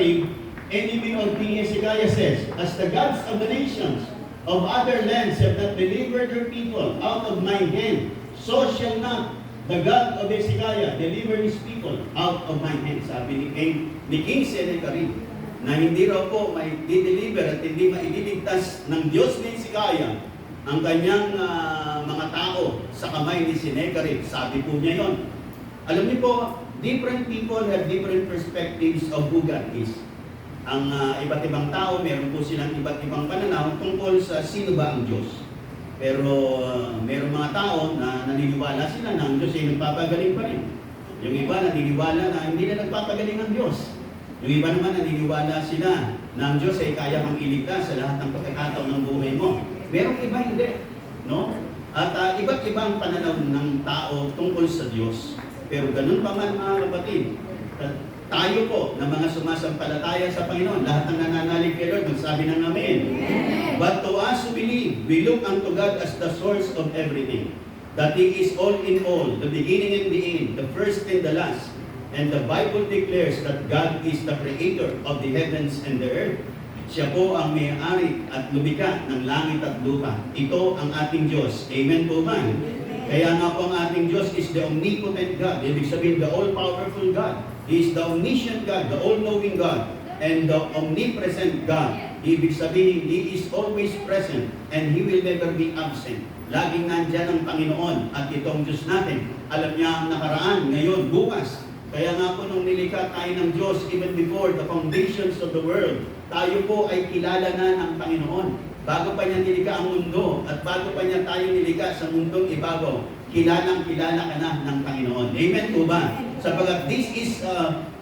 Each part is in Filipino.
Sennacherib, enemy of King Hezekiah, says, "As the gods of the nations of other lands have not delivered their people out of my hand, so shall not the God of Hezekiah deliver his people out of my hand." Sabi ni King Sennacherib, na hindi raw po may di-deliver at hindi mailigtas ng Diyos ni Hezekiah ang kanyang mga tao sa kamay ni Sennacherib. Sabi po niya yon. Alam niyo po, different people have different perspectives of who God is. Ang iba't ibang tao, meron po silang iba't ibang pananaw tungkol sa sino ba ang Diyos. Pero meron mga tao na naniniwala sila na ang Diyos ay nagpapagaling pa rin. Yung iba naniniwala na hindi na nagpapagaling ang Diyos. Yung iba naman naniniwala sila na ang Diyos ay kaya kang iligtas sa lahat ng pagkakataon ng buhay mo. Merong iba hindi. No? At iba't ibang pananaw ng tao tungkol sa Diyos. Pero ganun pa man mga kapatid, tayo po na mga sumasampalataya sa Panginoon, lahat ng nananalig kay Lord, magsabi ng Amen. But to us who believe, we look unto God as the source of everything. That He is all in all, the beginning and the end, the first and the last. And the Bible declares that God is the creator of the heavens and the earth. Siya po ang may-ari at lumikha ng langit at lupa. Ito ang ating Diyos. Amen po ba? Kaya nga po ang ating Diyos is the omnipotent God. Ibig sabihin, the all-powerful God. He is the omniscient God, the all-knowing God, and the omnipresent God. Ibig sabihin, He is always present and He will never be absent. Laging nandyan ang Panginoon at itong Diyos natin. Alam niya ang nakaraan, ngayon, bukas. Kaya nga po nung nilikha tayo ng Diyos, even before the foundations of the world, tayo po ay kilala na ng Panginoon. Bago pa niya nilikha ang mundo at bago pa niya tayo nilikha sa mundong ibabaw, kilalang-kilala ka na ng Panginoon. Amen po ba? Sapagat this is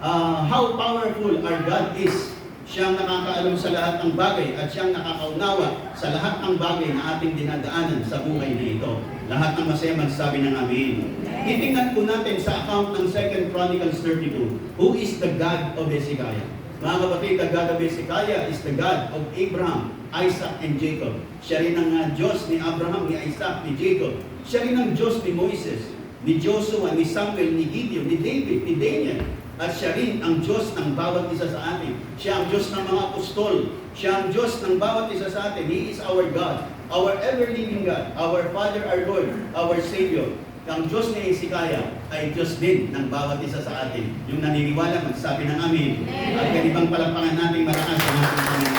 how powerful our God is. Siyang nakakaalam sa lahat ng bagay at siyang nakakaunawa sa lahat ng bagay na ating dinadaanan sa buhay na ito. Lahat ng masaya magsabi ng Amen. Titingnan po natin sa account ng 2 Chronicles 32, who is the God of Hezekiah. Mga kapatid, the God of Hezekiah is the God of Abraham, Isaac, and Jacob. Siya rin ang Diyos ni Abraham, ni Isaac, ni Jacob. Siya rin ang Diyos ni Moises, ni Joshua, ni Samuel, ni Gideon, ni David, ni Daniel. At siya rin ang Diyos ng bawat isa sa atin. Siya ang Diyos ng mga apostol. Siya ang Diyos ng bawat isa sa atin. He is our God, our ever-living God, our Father, our Lord, our Savior. Ang Diyos ni Hezekiah ay Diyos din ng bawat isa sa atin. Yung naniniwala, magsabi ng Amen. At ganibang palapangan natin malakas sa ating Panginoon.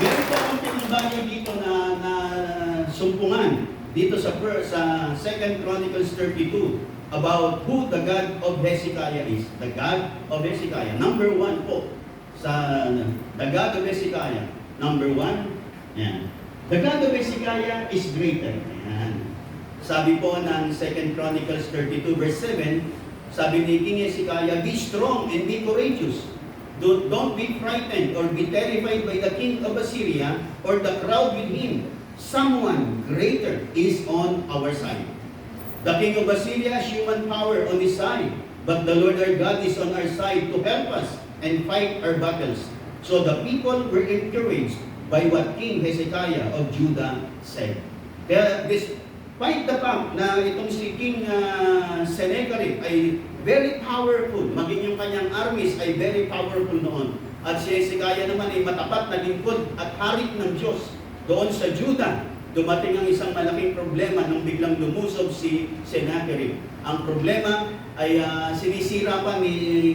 Meron po akong pinagbago dito na sumpungan dito sa 2 Chronicles 32 about who the God of Hezekiah is. The God of Hezekiah. Number 1 po sa the God of Hezekiah. Number 1, yan. The God of Hezekiah is greater. Yan. Sabi po ng 2 Chronicles 32 verse 7, sabi ni King Hezekiah, "Be strong and be courageous. Don't be frightened or be terrified by the king of Assyria or the crowd with him. Someone greater is on our side. The king of Assyria has human power on his side, but the Lord our God is on our side to help us and fight our battles." So the people were encouraged by what King Hezekiah of Judah said. Kaya despite the fact na itong si King Sennacherib ay very powerful, maging yung kanyang armies ay very powerful noon. At si Hezekiah naman ay matapat na lingkod at hari ng Diyos. Doon sa Judah, dumating ang isang malaking problema nung biglang lumusob si Sennacherib. Ang problema ay sinisira pa ni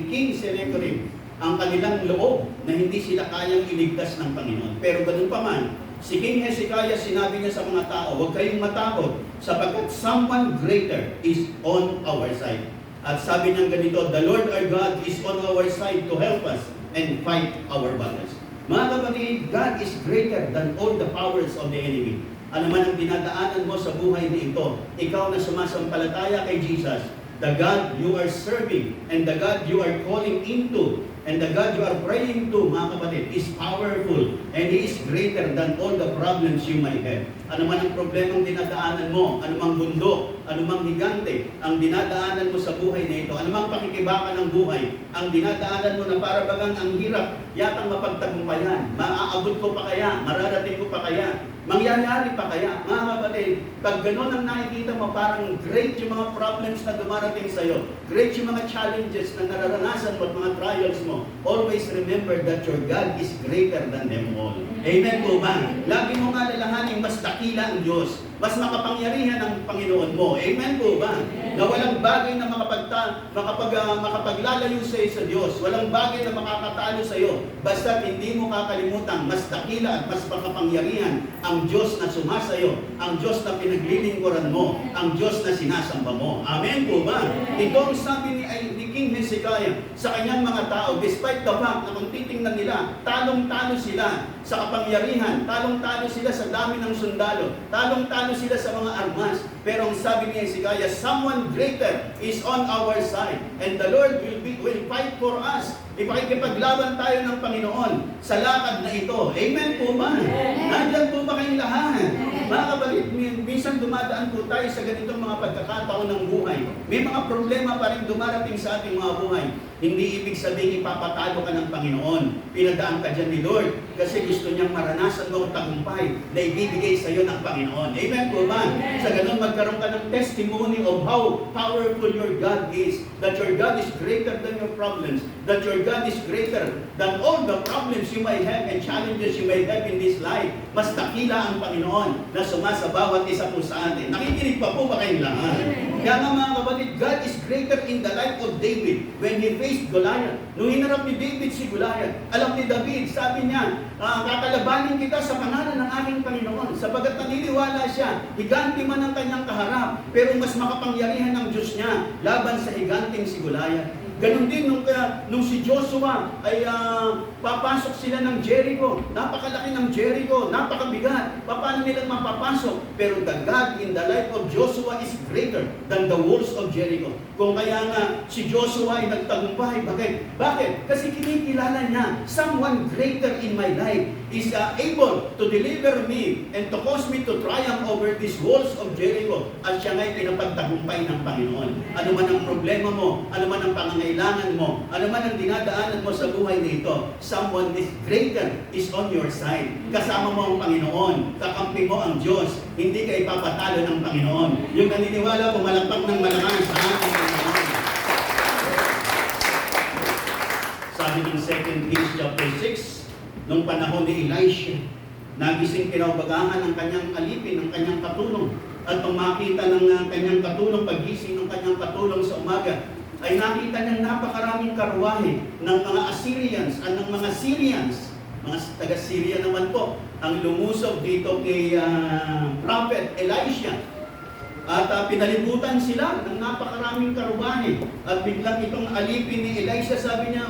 King Sennacherib ang kanilang loob na hindi sila kayang iligtas ng Panginoon. Pero ganun pa man, si King Hezekiah sinabi niya sa mga tao, "Huwag kayong matakot sapagkat someone greater is on our side." At sabi niya ganito, "The Lord our God is on our side to help us and fight our battles." Mga kapatid, God is greater than all the powers of the enemy. Ano man ang dinadaanan mo sa buhay na ito, ikaw na sumasampalataya kay Jesus, the God you are serving and the God you are calling into and the God you are praying to, mga kapatid, is powerful and He is greater than all the problems you might have. Ano man ang problemang dinadaanan mo, ano mang bundok, ano mang higante ang dinadaanan mo sa buhay na ito, ano mang pakikibakan ng buhay, ang dinadaanan mo na para bagang ang hirap, yatang mapagtagumpayan, maaabot ko pa kaya, mararating ko pa kaya, mangyayari pa kaya. Mga kapatid, pag gano'n ang nakikita mo, parang great yung mga problems na dumarating sa'yo, great yung mga challenges na nararanasan mo at mga trials mo, mo, always remember that your God is greater than them all. Amen po ba? Lagi mo nga lalahanin, mas dakila ang Diyos, mas makapangyarihan ang Panginoon mo. Amen po ba? Na walang bagay na makapaglalayo sa iyo sa Diyos. Walang bagay na makakatalo sa iyo. Basta hindi mo kakalimutan, mas dakila at mas makapangyarihan ang Diyos na sumasayo, ang Diyos na pinaglilingkuran mo, ang Diyos na sinasamba mo. Amen po ba? Ito ang sabi ni King Hezekiah sa kanyang mga tao, despite the fact na kung titingnan nila, talong-talo sila sa kapangyarihan, talong-talo sila sa dami ng sundalo, talong-talo sila sa mga armas. Pero ang sabi ni Hezekiah, someone greater is on our side, and the Lord will fight for us. Ipakikipaglaban tayo ng Panginoon sa lakad na ito. Amen po ba? Nandiyan po ba kayong lahat? Mga kapatid, minsan dumadaan po tayo sa ganitong mga pagkakataon ng buhay. May mga problema pa rin dumarating sa ating mga buhay. Hindi ibig sabihin ipapatalo ka ng Panginoon. Pinadaan ka dyan ni Lord kasi gusto niyang maranasan mo ang tagumpay na ibibigay sa iyo ng Panginoon. Amen po ba? Sa ganun magkaroon ka ng testimony of how powerful your God is. That your God is greater than your problems. That your God is greater than all the problems you may have and challenges you may have in this life. Mas dakila ang Panginoon na sumasa bawat isa po sa atin. Nakikinig pa po ba kayong lahat? Kaya nga mga kapatid, God is greater in the life of David when he faced Goliath. Nung hinarap ni David si Goliath, alam ni David, sabi niya, kakalabanin kita sa pangalan ng aking Panginoon. Sapagat naniniwala siya, higanti man ang kanyang kaharap, pero mas makapangyarihan ng Diyos niya laban sa higanting si Goliath. Ganon din nung si Joshua ay papasok sila ng Jericho. Napakalaki ng Jericho, napakabigat. Paano nilang mapapasok? Pero the God in the life of Joshua is greater than the walls of Jericho. Kung kaya nga si Joshua ay nagtagumpay. Bakit? Kasi kinikilala niya, someone greater in my life is able to deliver me and to cause me to triumph over these walls of Jericho. At siya nga'y pinapagtagumpay ng Panginoon. Ano man ang problema mo, ano man ang pangangailangan mo, ano man ang dinadaanan mo sa buhay nito, someone is greater is on your side. Kasama mo ang Panginoon, kakampi mo ang Diyos, hindi ka ipapatalo ng Panginoon. Yung naniniwala ko, malampag ng malakas sa ating Panginoon. Sabi ng 2 Kings chapter 6, nung panahon ni Elisha, nagising kinaubagahan ng kanyang alipin, ng kanyang katulong. At nung makita ng kanyang katulong, pagising ng kanyang katulong sa umaga, ay nakita niyang napakaraming karwahe ng mga Assyrians at ng mga Syrians. Mga taga-Syria naman po, ang lumusob dito kay Prophet Elisha. At pinalibutan sila ng napakaraming karwahe. At biglang itong alipin ni Elisha, sabi niya,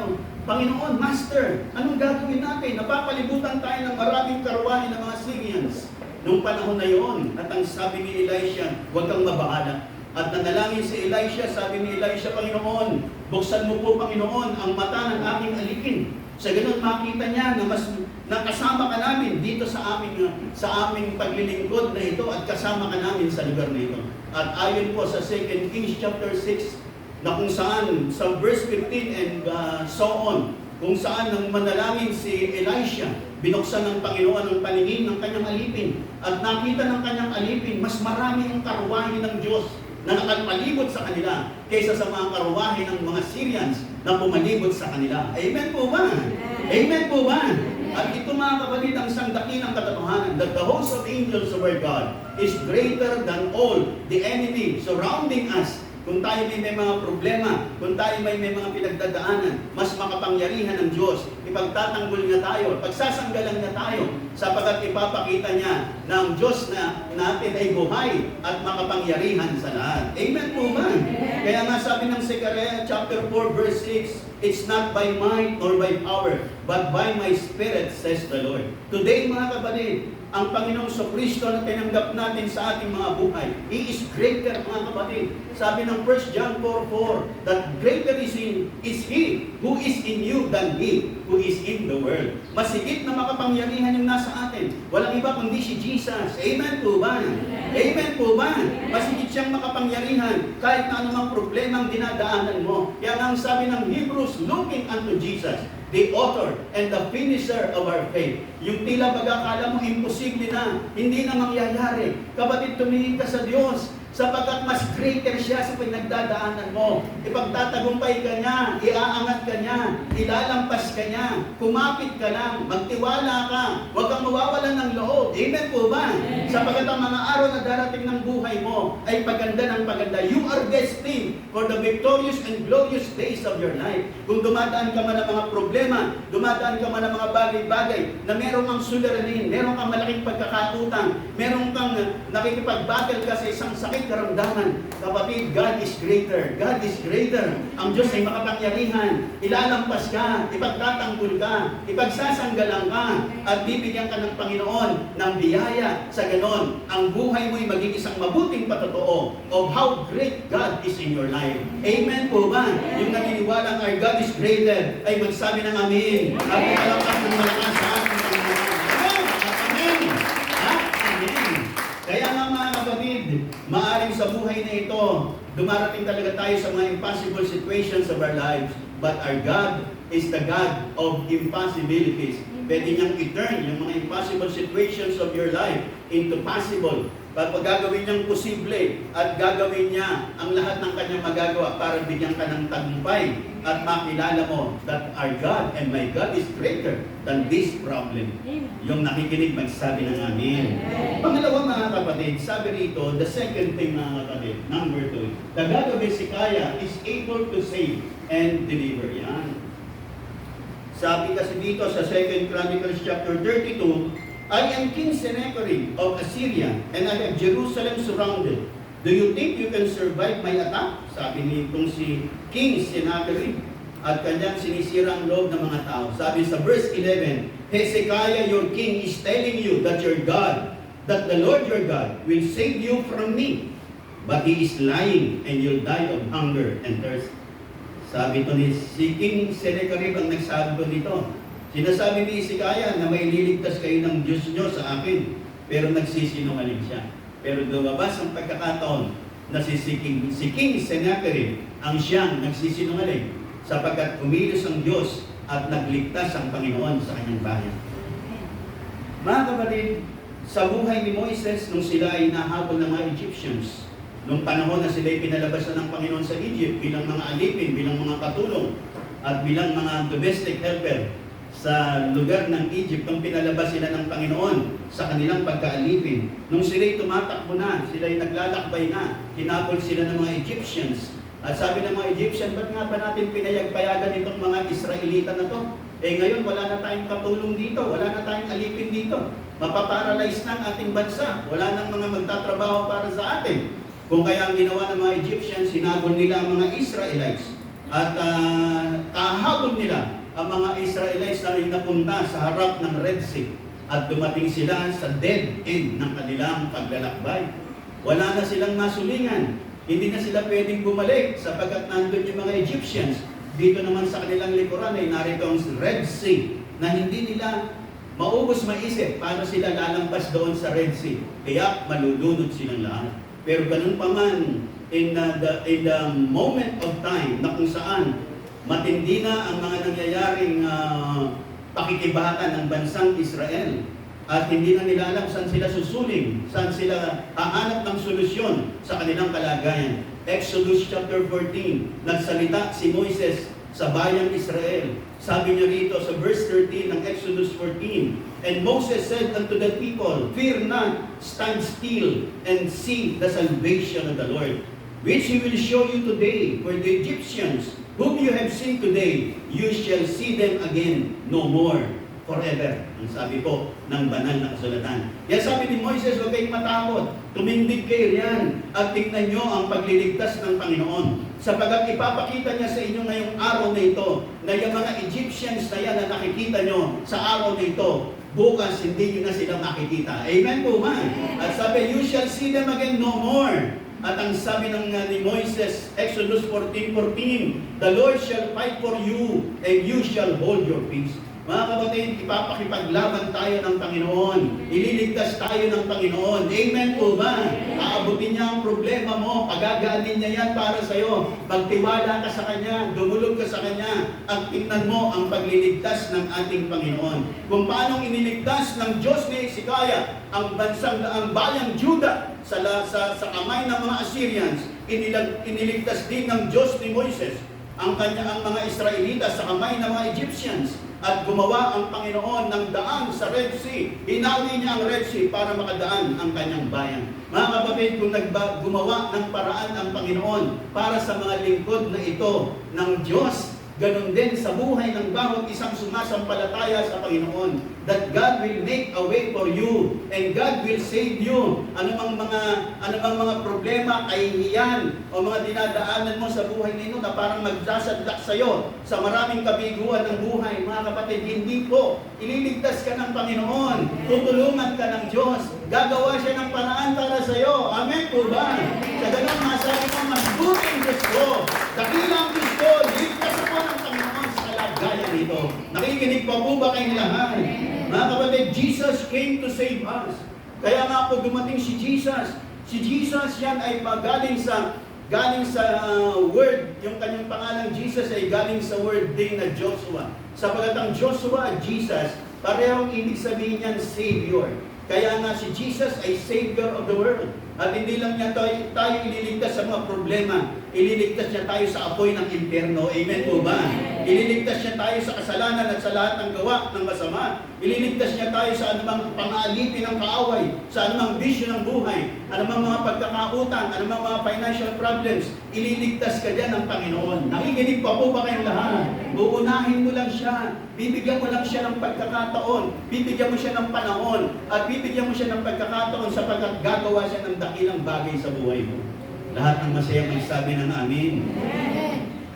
Panginoon, Master, anong gagawin natin? Napapalibutan tayo ng maraming karwahe ng mga Syrians. Nung panahon na yon, at ang sabi ni Elisha, huwag kang mabahala. At nanalangin si Elisha, sabi ni Elisha, Panginoon, buksan mo po, Panginoon, ang mata ng aking alipin. Sa ganun makita niya na mas nakasama ka namin dito sa aming paglilingkod na ito at kasama ka namin sa lugar na ito. At ayon po sa 2 Kings chapter 6, na kung saan sa verse 15 and so on, kung saan nang manalangin si Elisha, binuksan ng Panginoon ang paningin ng kanyang alipin at nakita ng kanyang alipin, mas marami ang karwahe ng Diyos na nakapalibot sa kanila kaysa sa mga karwahe ng mga Syrians na pumalibot sa kanila. Amen po ba? Amen po ba? At ito mga kapatid ang sangdaki ng katotohanan that the host of angels of our God is greater than all the enemy surrounding us. Kung tayo may mga problema, kung tayo may mga pinagdadaanan, mas makapangyarihan ng Diyos. Ipagtatanggol niya tayo, pagsasanggalan niya tayo, sapagkat ipapakita niya na ang Diyos na natin ay buhay at makapangyarihan sa lahat. Amen po ba? Kaya nga sabi ng Zechariah chapter 4 verse 6, it's not by might nor by power, but by my Spirit, says the Lord. Today mga kapatid, ang Panginoong Kristo na tinanggap natin sa ating mga buhay, He is greater mga kapatid. Sabi ng 1 John 4:4, that greater is He who is in you than He who is in the world. Masigit na makapangyarihan yung nasa atin. Walang iba kundi si Jesus. Amen po ba? Amen po ba? Masigit siyang makapangyarihan kahit na anumang problema ang dinadaanan mo. Kaya ang sabi ng Hebrews, looking unto Jesus, the author and the finisher of our faith. Yung tila pag-akala mo imposible na, hindi na mangyayari. Kapatid, tumingin ka sa Diyos sapagkat mas greater siya sa pinagdadaanan mo. Ipagtatagumpay ka niya, iaangat ka niya, ilalampas ka niya, kumapit ka lang, magtiwala ka, huwag kang mawawalan ng loob. Amen po ba? Sapagkat ang mga araw na darating ng buhay mo ay paganda ng paganda. You are destined for the victorious and glorious days of your life. Kung dumadaan ka man ng mga problema, dumadaan ka man ng mga bagay-bagay na meron kang suliranin, meron kang malaking pagkakatutang, meron kang nakikipag-battle ka sa isang sakit karamdaman, kapatid, God is greater. God is greater. Ang Diyos ay makapangyarihan. Ilalampas ka, ipagtatanggol ka, ipagsasanggalang ka, at bibigyan ka ng Panginoon ng biyaya. Sa ganon, ang buhay mo ay magiging isang mabuting patotoo of how great God is in your life. Amen po ba? Yung naniniwala our God is greater ay magsabi ng amin. At ikalapang ng malakas sa ating Panginoon. Amen! Amen! Kaya nga mga kapatid, maaring sa buhay na ito, dumarating talaga tayo sa mga impossible situations of our lives. But our God is the God of impossibilities. Pwede niyang i-turn yung mga impossible situations of your life into possible. Pag gagawin niyang posible at gagawin niya ang lahat ng kanyang magagawa para bigyan ka ng tagumpay at makilala mo that our God and my God is greater than this problem. Yung nakikinig magsabi ng amin. Pangalawa mga kapatid, sabi rito, the second thing mga kapatid, number 2, the God of Hezekiah is able to save and deliver. Yan. Sabi kasi dito sa 2 Chronicles chapter 32, I am King Sennacherib of Assyria, and I have Jerusalem surrounded. Do you think you can survive my attack? Sabi nitong si King Sennacherib, at kanyang sinisira ang loob ng mga tao. Sabi sa verse 11, Hezekiah, your king, is telling you that your God, that the Lord your God, will save you from me. But he is lying, and you'll die of hunger and thirst. Sabi to ni si King Sennacherib ang nagsabi ko dito. Sinasabi ni Hezekiah na may liligtas kayo ng Diyos nyo sa akin, pero nagsisinungaling siya. Pero lumabas ang pagkakataon na si King Sennacherib ang siyang nagsisinungaling sapagkat kumilos ang Diyos at nagligtas ang Panginoon sa kanyang bayan. Mga kapatid, sa buhay ni Moises nung sila ay nahabol ng mga Egyptians, nung panahon na sila ay pinalabas ng Panginoon sa Egypt bilang mga alipin, bilang mga katulong, at bilang mga domestic helper, sa lugar ng Egypt, nung pinalabas sila ng Panginoon sa kanilang pagkaalipin. Nung sila'y tumatakbo na, sila'y naglalakbay na, hinapol sila ng mga Egyptians. At sabi ng mga Egyptian, ba't nga ba natin pinayagpayagan itong mga Israelita na to? Eh ngayon, wala na tayong katulong dito, wala na tayong alipin dito. Mapaparalyze na ang ating bansa, wala nang mga magtatrabaho para sa atin. Kung kaya ang ginawa ng mga Egyptians, sinabol nila ang mga Israelites. At kahabol nila ang mga Israelites na napunta sa harap ng Red Sea at dumating sila sa dead end ng kanilang paglalakbay. Wala na silang masulingan. Hindi na sila pwedeng bumalik sapagkat nandun yung mga Egyptians. Dito naman sa kanilang likuran ay narito ang Red Sea na hindi nila maubos maisip paano sila lalampas doon sa Red Sea. Kaya malulunod silang lahat. Pero ganun pa man, in the moment of time na kung saan matindi na ang mga nangyayaring pakikibatan ng bansang Israel at hindi na nila alam saan sila susuling, saan sila hahanap ng solusyon sa kanilang kalagayan. Exodus chapter 14, nagsalita si Moises sa bayang Israel. Sabi niya rito sa verse 13 ng Exodus 14, And Moses said unto the people, Fear not, stand still, and see the salvation of the Lord, which He will show you today. For the Egyptians, whom you have seen today, you shall see them again no more forever. Ang sabi po ng banal na kasulatan. Kaya sabi ni Moises, huwag kayong matakot. Tumindig kayo riyan at tingnan nyo ang pagliligtas ng Panginoon. Sapagat ipapakita niya sa inyo ngayong araw na ito na yung mga Egyptians na yan na nakikita nyo sa araw na ito, bukas hindi nyo na sila makikita. Amen po man. At sabi, you shall see them again no more. At ang sabi ni Moises, Exodus 14:14, The Lord shall fight for you, and you shall hold your peace. Mga kapatid, ipapakipaglaban tayo ng Panginoon. Ililigtas tayo ng Panginoon. Amen po ba? Aabutin niya ang problema mo. Pagagaanin niya yan para sa'yo. Magtiwala ka sa Kanya. Dumulog ka sa Kanya. At tingnan mo ang pagliligtas ng ating Panginoon. Kung paano iniligtas ng Diyos ni Hezekiah ang bayang Juda sa kamay ng mga Assyrians, iniligtas din ng Diyos ni Moises ang mga Israelita sa kamay ng mga Egyptians, at gumawa ang Panginoon ng daan sa Red Sea. Hinawi niya ang Red Sea para makadaan ang kanyang bayan. Mga kapatid, kung gumawa ng paraan ang Panginoon para sa mga lingkod na ito ng Diyos, ganun din sa buhay ng bawat isang sumasampalataya sa Panginoon, that God will make a way for you and God will save you. Ano bang mga problema, kahihiyan o mga dinadaanan mo sa buhay nito na parang magsasadlak sa iyo sa maraming kabiguan ng buhay, mga kapatid, hindi po. Ililigtas ka ng Panginoon, tutulungan ka ng Diyos, gagawa siya ng paraan para sa iyo. Amen po ba? Sa ganun, masabi ko, mabuting Diyos ko, dakilang Diyos ko, ligtas ako ng Panginoon sa kalagayan nito. Nakikinig pa po ba kayong lahat? Mga kapatid, Jesus came to save us. Kaya nga po dumating si Jesus. Si Jesus yan ay galing sa word, yung kanyang pangalan Jesus ay galing sa word din na Joshua. Sapagat ang Joshua at Jesus, parehong ibig sabihin niyan Savior. Kaya nga si Jesus ay Savior of the world. At hindi lang niya tayo ililigtas sa mga problema, ililigtas niya tayo sa apoy ng impyerno. Amen po ba? Ililigtas niya tayo sa kasalanan at sa lahat ng gawa ng masama. Ililigtas niya tayo sa anumang pang-aalipin ng kaaway, sa anumang bisyo ng buhay, anumang mga pagkakautang, anumang mga financial problems. Ililigtas ka dyan ng Panginoon. Nakikinig pa po ba kayong lahat? Uunahin mo lang siya. Bibigyan mo lang siya ng pagkakataon. Bibigyan mo siya ng panahon. At bibigyan mo siya ng pagkakataon sapagkat gagawa siya ng dakilang bagay sa buhay mo. Lahat ng masaya magsabi ng amin.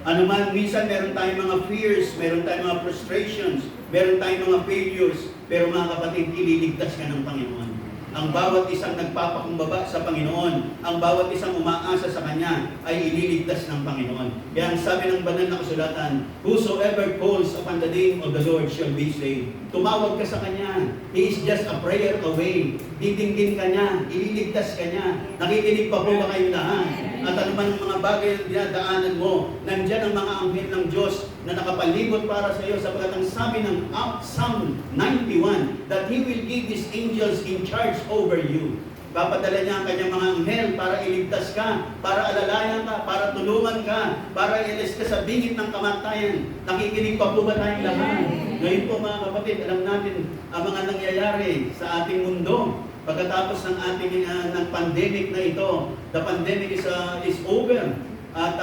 Ano man, minsan meron tayong mga fears, meron tayong mga frustrations, meron tayong mga failures, pero mga kapatid, ililigtas ka ng Panginoon. Ang bawat isang nagpapakumbaba sa Panginoon, ang bawat isang umaasa sa Kanya, ay ililigtas ng Panginoon. Kaya ang sabi ng banal na kasulatan, whosoever calls upon the name of the Lord shall be saved. Tumawag ka sa Kanya. He is just a prayer away. Didinggin ka niya, ililigtas ka niya. Nakikinig pa po ba kayong lahat? At ano man ang mga bagay na dinadaanan mo, nandyan ang mga anghel ng Diyos na nakapalibot para sa iyo, sapagkat ang sabi ng Psalm 91, that He will give His angels in charge over you. Papadala niya ang kanyang mga anghel para iligtas ka, para alalayan ka, para tulungan ka, para ialis ka sa bingit ng kamatayan. Nakikinig pa po ba tayong lahat? Ngayon po mga kapatid, alam natin ang mga nangyayari sa ating mundo. Pagkatapos ng ating ng pandemic na ito, the pandemic is over. At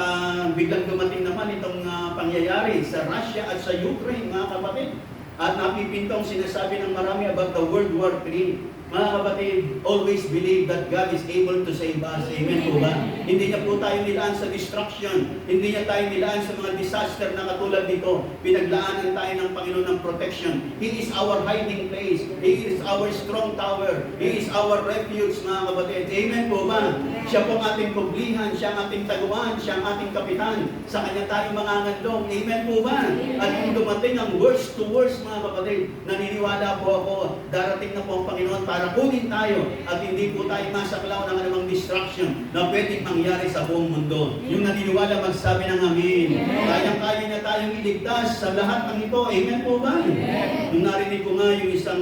biglang dumating naman itong pangyayari sa Russia at sa Ukraine, mga kapatid. At napipintong sinasabi ng marami about the World War III. Mga kapatid, always believe that God is able to save us. Amen po ba? Hindi niya po tayo nilaan sa destruction. Hindi niya tayo nilaan sa mga disaster na katulad nito. Pinaglaanan tayo ng Panginoon ng protection. He is our hiding place. He is our strong tower. He is our refuge, mga kapatid. Amen po ba? Siya po ang ating kublihan. Siya ang ating taguan. Siya ang ating kapitan. Sa Kanya tayo mangangandong. Amen po ba? At kung dumating ang worst to worst, mga kapatid, naniniwala po ako, darating na po ang Panginoon para kunin tayo at hindi po tayo masaklaw ng anumang distraction na pwedeng mangyari sa buong mundo. Yung naniniwala magsabi ng amin. Kayang-kaya na tayong iligtas sa lahat ng ito. Amen po ba? Nung narinig ko nga yung isang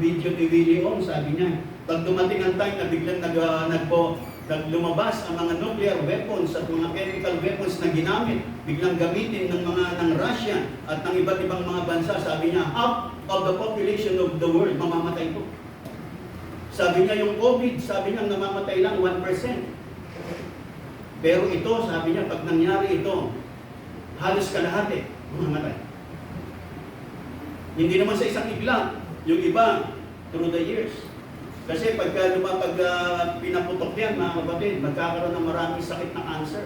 video ni Willie Ong, sabi niya, pag dumating ang time na biglang lumabas ang mga nuclear weapons at mga chemical weapons na ginamit, biglang gamitin ng Russia at ng iba't ibang mga bansa, sabi niya, half of the population of the world mamamatay po. Sabi niya yung COVID, sabi niya namamatay lang 1%. Pero ito, sabi niya, pag nangyari ito, halos kalahati mamamatay. Hindi naman sa isang iglang, yung iba through the years. Kasi pagka pinaputok yan, mga kapatid, magkakaroon ng maraming sakit na cancer.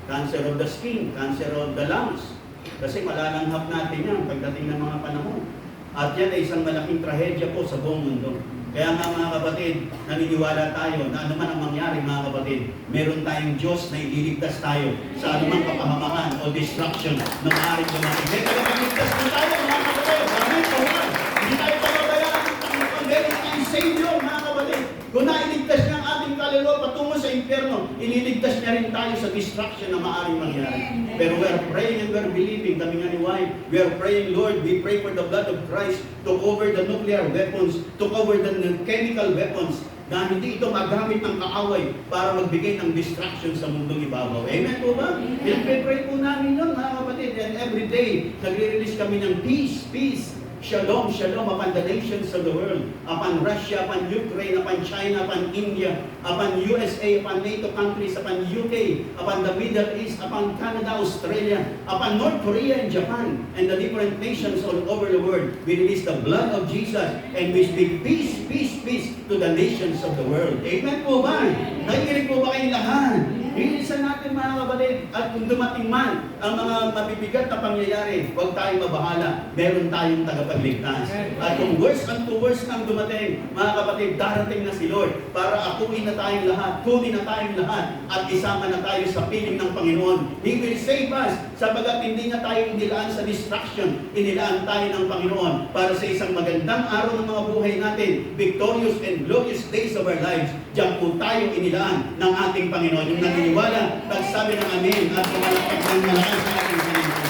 Cancer of the skin, cancer of the lungs. Kasi malalanghap natin yan pagdating ng mga panahon. At yan ay isang malaking trahedya po sa buong mundo. Kaya nga mga kapatid, naniniwala tayo na anuman ang mangyari mga kapatid, meron tayong Diyos na ililigtas tayo sa anumang kapahamakan o destruction na maaaring dumating. Kaya tagapagligtas na tayo mga kapatid. Amen po ba? Hindi tayo pababayaan ng Panginoon. Meron tayong Savior mga kapatid. Kung nailigtas niya ang ating kaluluwa patungo sa impyerno, ililigtas niya rin tayo sa destruction na maaaring mangyari. Pero we are praying and we are believing, kami nga ni wife, we are praying, Lord, we pray for the blood of Christ to cover the nuclear weapons, to cover the chemical weapons, na hindi ito magamit ng kaaway para magbigay ng destruction sa mundong ibabaw. Amen po ba? Pinag-pray po namin yun mga kapatid, and every day, nagre-release kami ng peace, peace, Shalom, shalom upon the nations of the world, upon Russia, upon Ukraine, upon China, upon India, upon USA, upon NATO countries, upon UK, upon the Middle East, upon Canada, Australia, upon North Korea and Japan, and the different nations all over the world. We release the blood of Jesus and we speak peace, peace, peace to the nations of the world. Amen po ba? Nakikinig po ba kayong lahat? Bilisan natin mga kapatid, at kung dumating man ang mga mabibigat na pangyayari, huwag tayong mabahala. Meron tayong tagapagligtas. At kung worse unto worse nang dumating, mga kapatid, darating na si Lord para akuin na tayong lahat, kunin na tayong lahat, at isama na tayo sa piling ng Panginoon. He will save us, sapagat hindi niya tayo inilaan sa destruction, inilaan tayo ng Panginoon para sa isang magandang araw ng mga buhay natin, victorious and glorious days of our lives. Diyan po tayo inilaan ng ating Panginoon. Yung naniniwala, nagsabi ng amen at pumalakpak ng malakas sa ating Panginoon.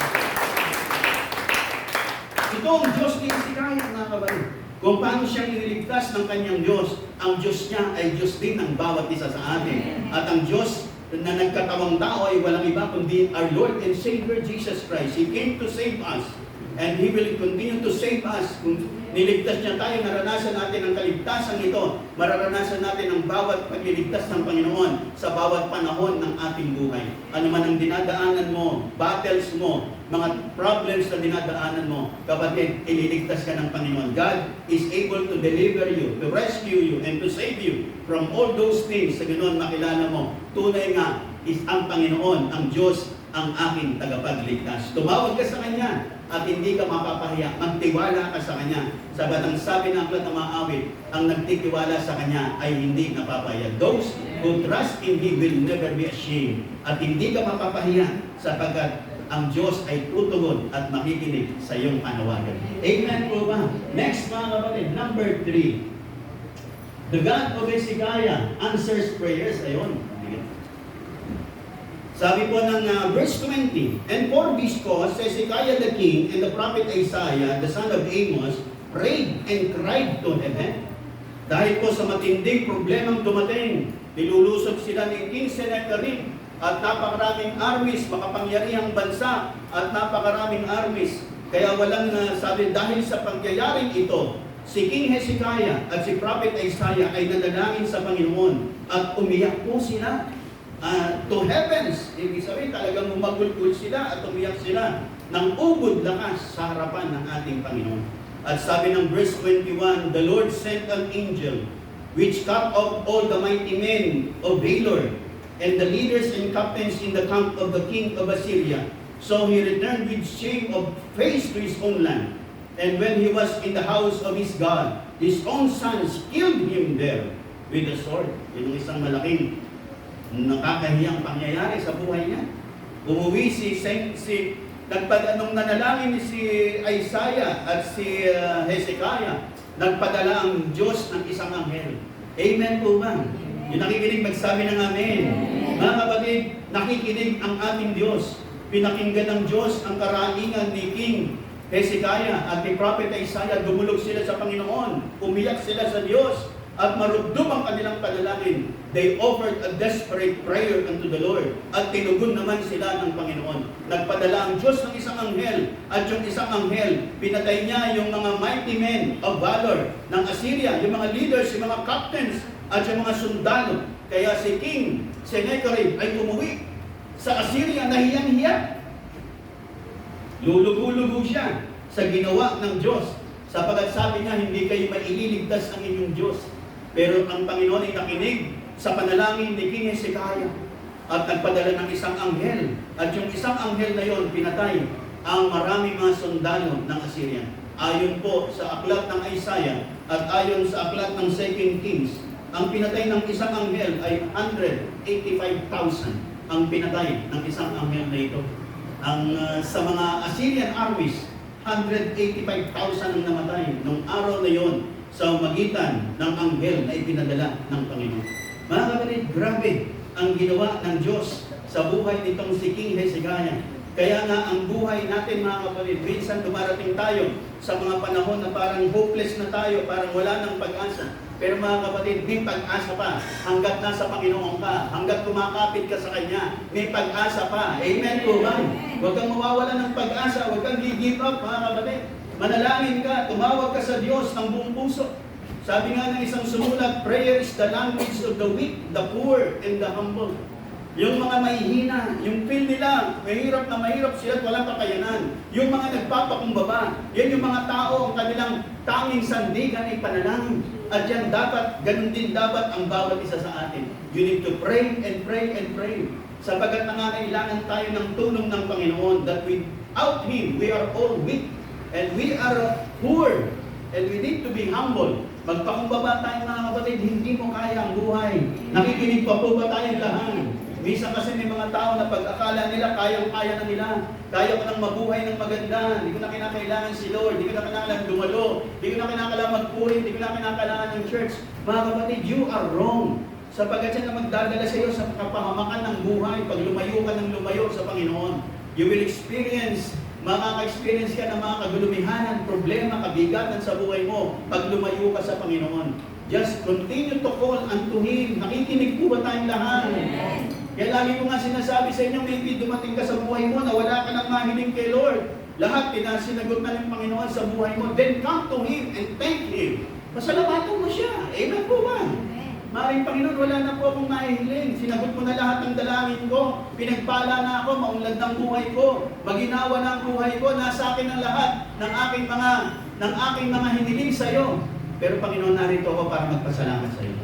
Ito ang Diyos ni Hezekiah, mga kapatid. Kung paano siyang iniligtas ng kanyang Diyos, ang Diyos niya ay Diyos din ng bawat isa sa atin. At ang Diyos na nagkatawang tao ay walang iba kundi our Lord and Savior Jesus Christ. He came to save us. And He will continue to save us. Kung niligtas niya tayo, naranasan natin ang kaligtasan ito. Mararanasan natin ang bawat pagliligtas ng Panginoon sa bawat panahon ng ating buhay. Ano man ang dinadaanan mo, battles mo, mga problems na dinadaanan mo, kapatid, ililigtas ka ng Panginoon. God is able to deliver you, to rescue you, and to save you from all those things. Sa ganoon, makilala mo, tunay nga is ang Panginoon, ang Diyos, ang aking tagapagligtas. Tumawag ka sa Kanya at hindi ka mapapahiya. Magtiwala ka sa Kanya. Sabat ang sabi ng aklat ng mga awit, ang nagtitiwala sa Kanya ay hindi napapahiya. Those who trust in Him will never be ashamed. At hindi ka mapapahiya sapagkat ang Diyos ay tutugon at makikinig sa iyong panawagan. Amen po ba? Next mga kapatid, number 3. The God of Hezekiah answers prayers. Ayun. Sabi po ng verse 20, and for this cause, Hezekiah the king and the prophet Isaiah, the son of Amos, prayed and cried to heaven. Dahil po sa matinding problemang dumating, nilulusog sila ni King Sennacherib at napakaraming armies, makapangyarihang bansa at napakaraming armies. Kaya walang sabi, dahil sa pangyayaring ito, si King Hezekiah at si prophet Isaiah ay nanalangin sa Panginoon at umiyak po sila. To heavens, ibig sabihin talagang umagulgul sila at umiyak sila ng ubod lakas sa harapan ng ating Panginoon. At sabi ng verse 21, the Lord sent an angel which cut off all the mighty men of Valor and the leaders and captains in the camp of the king of Assyria. So he returned with shame of face to his own land. And when he was in the house of his God, his own sons killed him there with a sword. Yung isang malaking nakakahiyang pangyayari sa buhay niya. Umuwi nung nanalangin si Isaiah at si Hezekiah, nagpadala ang Diyos ng isang anghel. Amen po ba? Yung nakikinig, magsabi ng amen. Mga kapatid, nakikinig ang ating Diyos. Pinakinggan ng Diyos ang karaingan ni King Hezekiah at ni Prophet Isaiah. Dumulog sila sa Panginoon. Umiyak sila sa Diyos. At marugdom ang kanilang panalangin. They offered a desperate prayer unto the Lord. At tinugon naman sila ng Panginoon. Nagpadala ang Diyos ng isang anghel. At yung isang anghel, pinatay niya yung mga mighty men of valor ng Assyria, yung mga leaders, yung mga captains, at yung mga sundalo. Kaya si King Sennacherib ay umuwi sa Assyria, nahiyang-hiya. Lulugo-lugo siya sa ginawa ng Diyos. Sapagat sabi niya, hindi kayo maililigtas ng inyong Diyos. Pero ang Panginoon ay nakinig sa panalangin ni King Hezekiah at nagpadala ng isang anghel. At yung isang anghel na yon pinatay ang maraming mga sundalo ng Assyria. Ayon po sa aklat ng Isaiah at ayon sa aklat ng 2 Kings, ang pinatay ng isang anghel ay 185,000 ang pinatay ng isang anghel na ito. Sa mga Assyrian armies, 185,000 ang namatay nung araw na yon sa magitan ng anghel na ipinadala ng Panginoon. Mga kapatid, grabe ang ginawa ng Diyos sa buhay nitong si King Hezekiah. Kaya nga ang buhay natin mga kapatid, minsan dumarating tayo sa mga panahon na parang hopeless na tayo, parang wala ng pag-asa. Pero mga kapatid, may pag-asa pa. Hanggat nasa Panginoon ka, hanggat kumakapit ka sa Kanya, may pag-asa pa. Amen po ba? Huwag kang mawawala ng pag-asa, huwag kang give up mga kapatid. Manalangin ka, tumawag ka sa Diyos ng buong puso. Sabi nga ng isang sumulat, prayer is the language of the weak, the poor, and the humble. Yung mga mahihina, yung feel nila, mahirap sila at walang kakayanan. Yung mga nagpapakumbaba, yan yung mga tao, ang kanilang tanging sandigan ay panalangin. At yan dapat, ganun din dapat ang bawat isa sa atin. You need to pray and pray and pray. Sapagat nangangailangan tayo ng tulong ng Panginoon that without Him, we are all weak. And we are poor. And we need to be humble. Magpakumbaba tayo mga kapatid, hindi mo kaya ang buhay. Nakikinig pa po ba tayong lahat? Minsan kasi may mga tao na pag-akala nila, kayang-kaya na nila. Kaya ko nang mabuhay ng maganda. Hindi ko na kinakailangan si Lord. Hindi ko na kinakailangan dumalo. Hindi ko na kinakailangan magpuri. Hindi ko na kinakailangan ng church. Mga kapatid, you are wrong. Sapagkat siya na magdadala sa iyo sa kapahamakan ng buhay. Pag lumayo ka ng lumayo sa Panginoon, you will experience, makaka-experience ka ng mga kagulumihanan, problema, kabigatan sa buhay mo pag lumayo ka sa Panginoon. Just continue to call unto Him. Nakikinig po ba tayong lahat? Amen. Kaya lagi ko nga sinasabi sa inyo, maybe dumating ka sa buhay mo na wala ka nang mahiling kay Lord. Lahat pinasinagot na ng Panginoon sa buhay mo. Then come to Him and thank Him. Pasalamatan mo siya. Amen po ba? Maring Panginoon, wala na po akong mahihiling. Sinagot mo na lahat ng dalangin ko. Pinagpala na ako, maunlad ng buhay ko. Maginawa na ang buhay ko. Nasa akin ang lahat ng aking mga hiniling sa iyo. Pero Panginoon, narito ako para magpasalamat sa iyo.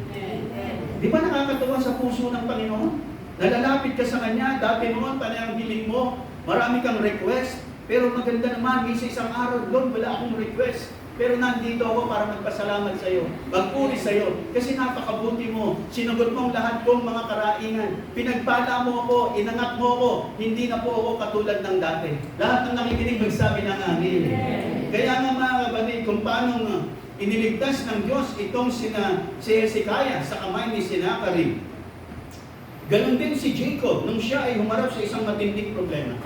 Di ba nakakatuwa sa puso ng Panginoon? Nalalapit ka sa Kanya, dati noon, panay ang hiling mo, marami kang request, pero maganda naman, sa isang araw, Lord, wala akong request. Pero nandito ako para magpasalamat sa iyo, magpuri sa iyo, kasi napakabuti mo, sinagot mo ang lahat kong mga karaingan, pinagpala mo ako, inangat mo ako, hindi na po ako katulad ng dati. Lahat ng nakikinig magsabi ng amin. Kaya nga mga kapatid, kung paano iniligtas ng Diyos itong si Hezekiah sa kamay ni Sennacherib, ganon din si Jacob nung siya ay humarap sa isang matinding problema.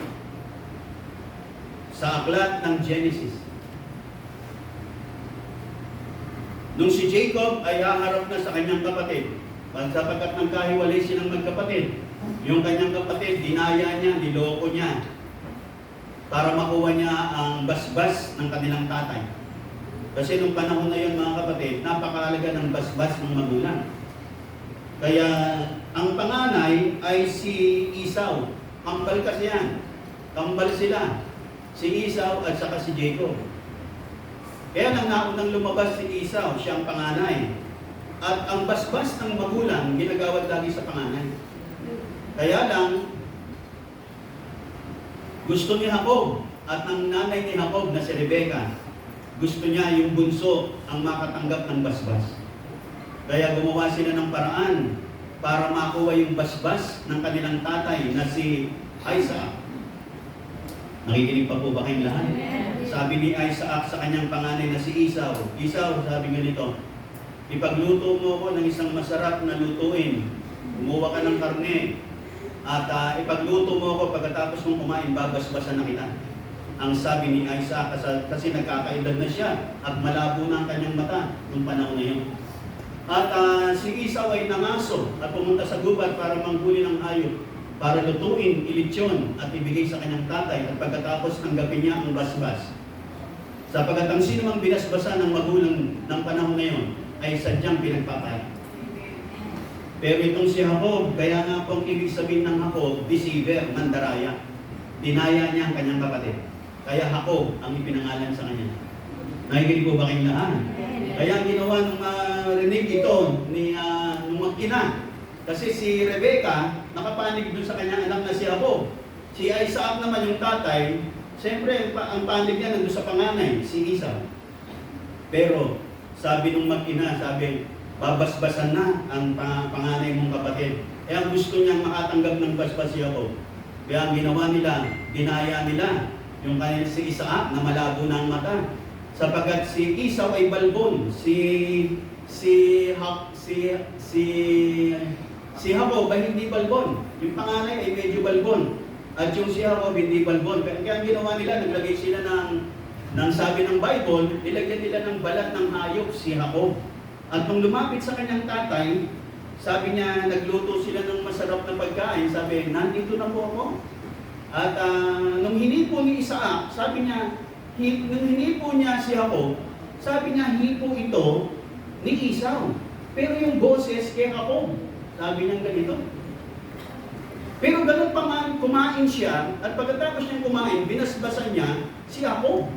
Sa aklat ng Genesis, nung si Jacob ay haharap na sa kanyang kapatid, sapagkat nagkahiwalay silang magkapatid, yung kanyang kapatid, dinaya niya, niloko niya, para makuha niya ang basbas ng kanilang tatay. Kasi nung panahon na yun mga kapatid, napakahalaga ng basbas ng magulang. Kaya ang panganay ay si Esau. Kambal kasi yan. Kambal sila. Si Esau at saka si Jacob. Kaya nang naunang lumabas si Esau, siya ang panganay. At ang basbas ng magulang, ginagawad lagi sa panganay. Kaya lang, gusto ni Jacob at ang nanay ni Jacob na si Rebecca, gusto niya yung bunso ang makatanggap ng basbas. Kaya gumawa sila ng paraan para makuha yung basbas ng kanilang tatay na si Isaac. Nakikinig pa po ba kayong lahat? Sabi ni Isaac sa kanyang panganay na si Esau, Esau, sabi ganito, ipagluto mo ako ng isang masarap na lutuin. Kumuha ka ng karne at ipagluto mo ako pagkatapos mong kumain, babasbasan na kita. Ang sabi ni Isaac, kasi nagkakaedad na siya at malabo na ang kanyang mata noong panahon na yun. At si Esau ay nangaso at pumunta sa gubat para manghuli ng hayop, para lutuin, ilitsyon at ibigay sa kanyang tatay at pagkatapos tanggapin niya ang basbas. Sapagkat ang sino mang binasbasan ng magulang ng panahon na yun ay sadyang pinagpapala. Pero itong si Jacob, kaya nga pong ibig sabihin ng Jacob, deceiver, mandaraya. Dinaya niya ang kanyang kapatid. Kaya Jacob ang ipinangalan sa kanya. Nakikinig po ba kayong lahat? Kaya ginawa nung rinig ito nung mag-ina. Kasi si Rebecca, nakapanig doon sa kanyang anak na si Jacob. Si Isaac naman yung tatay, Siyempre, ang panig niya nandun sa panganay, si Esau. Pero, sabi nung mag-ina, sabi, babasbasan na ang panganay mong kapatid. Eh, ang gusto niyang makatanggap ng basbas si Jacob. Kaya ang ginawa nila, dinaya nila yung kanyang si Isaac na malabo na ang mata. Sapagkat si Esau ay balbon, si Jacob ay hindi balbon. Yung panganay ay medyo balbon. At yung si Jacob hindi balbon. Kaya ang ginawa nila, naglagay sila ng sabi ng Bible, nilagyan nila ng balat ng hayop si Jacob. At nung lumapit sa kanyang tatay, sabi niya, nagluto sila ng masarap na pagkain. Sabi, nandito na po ako. At nung hinipo ni Isaac, sabi niya, nung hinipo niya si Jacob, sabi niya, hipo ito ni Esau. Pero yung boses kay Jacob, sabi niya ganito. Pero ganun pa man, kumain siya, at pagkatapos niyang kumain, binasbasan niya si Jacob.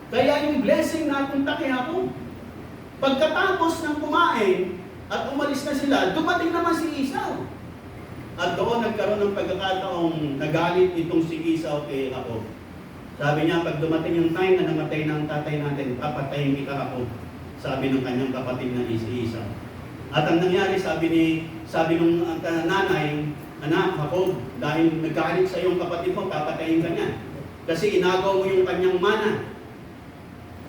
Kaya yung blessing napunta kay Jacob. Pagkatapos ng kumain, at umalis na sila, dumating naman si Esau. At doon nagkaroon ng pagkakataong nagalit itong si Esau kay Jacob. Sabi niya, pag dumating yung time na namatay ng tatay natin, papatayin kita Jacob. Sabi ng kanyang kapatid na si Esau. At ang nangyari, sabi nung nanay, anak, Jacob, dahil nagagalit sa iyong kapatid mo, papatayin ka niya. Kasi inagaw mo yung kanyang mana.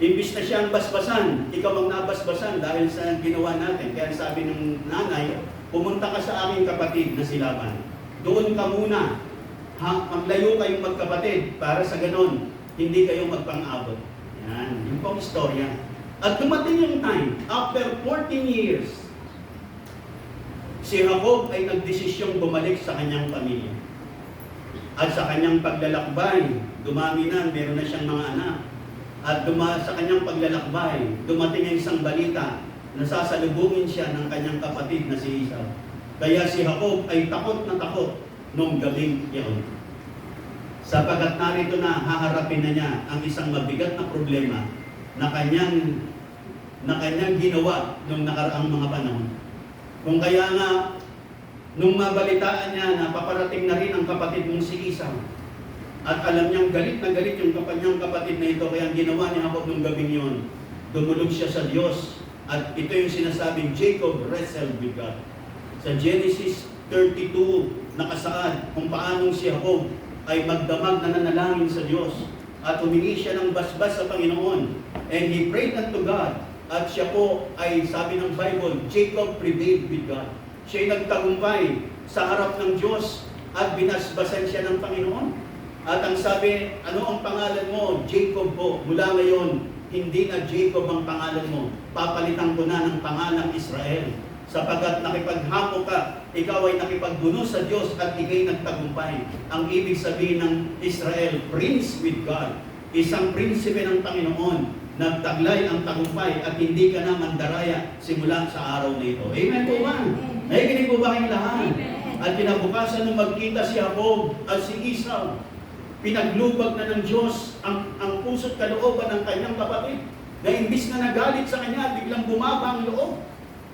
Imbis na siyang basbasan, ikaw ang nabasbasan dahil sa ginawa natin. Kaya sabi ng nanay, pumunta ka sa aking kapatid na si Laban. Doon ka muna. Maglayo kayong magkapatid para sa ganon, hindi kayo magpang-abot. Yan, yung pong istorya. At dumating yung time, after 14 years, si Jacob ay nagdesisyong bumalik sa kanyang pamilya. At sa kanyang paglalakbay, dumami na, meron na siyang mga anak. At sa kanyang paglalakbay, dumating ang isang balita na sasalubungin siya ng kanyang kapatid na si Esau. Kaya si Jacob ay takot na takot nung gabing iyon. Sapagkat narito na, haharapin na niya ang isang mabigat na problema na kanyang ginawa nung nakaraang mga panahon. Kung kaya nga, nung mabalitaan niya na paparating na rin ang kapatid mong si Esau, at alam niyang galit na galit yung kanyang kapatid na ito, kaya ang ginawa ni Jacob nung gabing yun, dumulog siya sa Diyos. At ito yung sinasabing Jacob wrestled with God. Sa Genesis 32, nakasaad kung paanong si Jacob ay magdamag na nanalangin sa Diyos. At humingi siya ng basbas sa Panginoon. And he prayed unto God. At siya po ay, sabi ng Bible, Jacob prevailed with God. Siya'y nagtagumpay sa harap ng Diyos at binasbasan siya ng Panginoon. At ang sabi, ano ang pangalan mo? Jacob po. Mula ngayon, hindi na Jacob ang pangalan mo. Papalitan ko na ng pangalang Israel. Sapagkat nakipaghapo ka, ikaw ay nakipagbuno sa Diyos at ikay nagtagumpay. Ang ibig sabihin ng Israel, prince with God. Isang prinsipe ng Panginoon. Nagtaglay ang tagumpay at hindi ka na mandaraya simula sa araw na ito. Amen po ba? Nakikinig po ba kayong lahat? At kinabukasan nung magkita si Jacob at si Esau, pinaglubag na ng Diyos ang puso't kalooban ng kanyang kapatid. Na imbis na nagalit sa kanya, biglang bumaba ang loob.